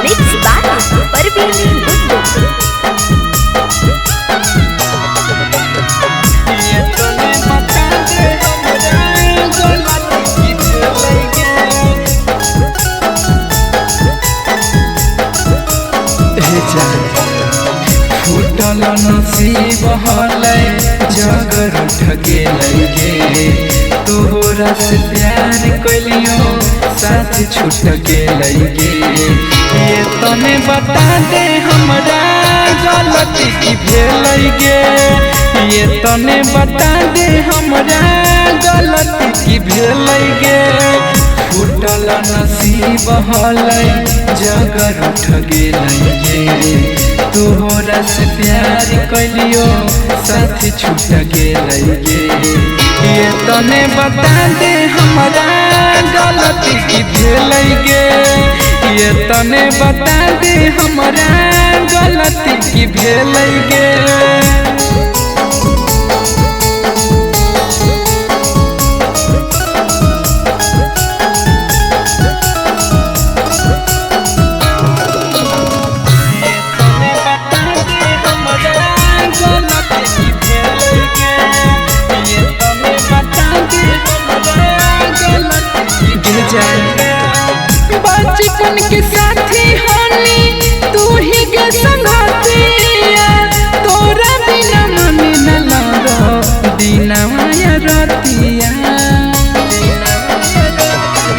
Mixed by Parveen Guddu. फूटल नसीब हलै जगर उठ गेलै तोहरा से प्यार कैलियो साथ छूट गेलै ये तने बता दे हमरा गलती की भेलै गे ये तने बता दे हमरा गलती की भेलै गे फूटल नसीब हलै जगर उठ गेलै तोहरा से प्यार कैलियो साथ छूट गेलै ये तने बता दे हमरा गलती की भेलै गे ये तने बता दे हमरा गलती की भेलै गे बचपन के साथी होनी तू ही के संगतिया तोरा बिना मन न लागो दिना माया रतिया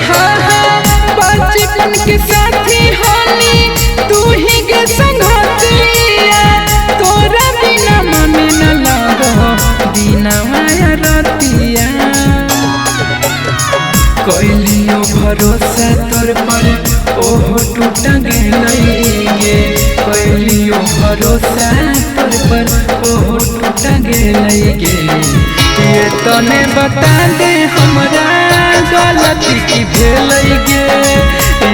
हाँ हाँ बचपन के साथी होनी तू ही के संगतिया तोरा बिना मन न लागो दिना माया रतिया कैलियो भरोसा तोर पर ओहो टूट गेलै कैलियो भरोसा तोर पर ओहो टूट गेलै ये तने बता दे हमरा गलती की भेलै गे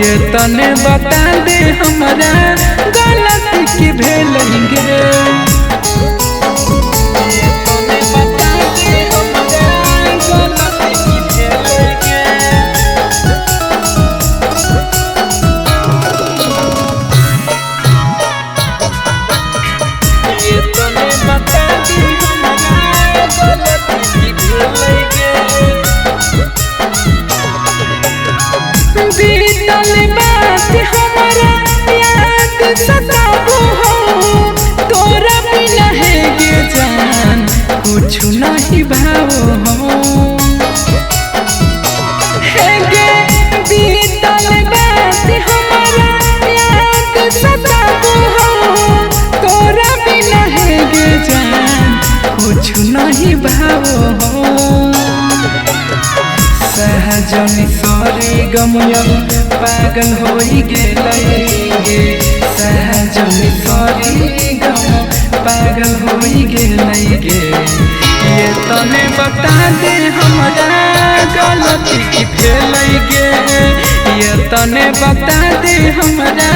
ये तने बता दे हमरा गलती की भेलै गे बीतल बात हमरा याद सताबो हो तोरा बिना है गे जान कुछ नहीं भावो हो है गे बीतल बात हमरा याद सताबो हो तोरा बिना है गे जान कुछ नहीं भावो हो सहजनी सॉरी गमयम पागल होई गेलै सहजनी सॉरी गम पागल होई गेलै ये तने बता दे हमरा गलती की भेलै गे ये तने बता दे हमरा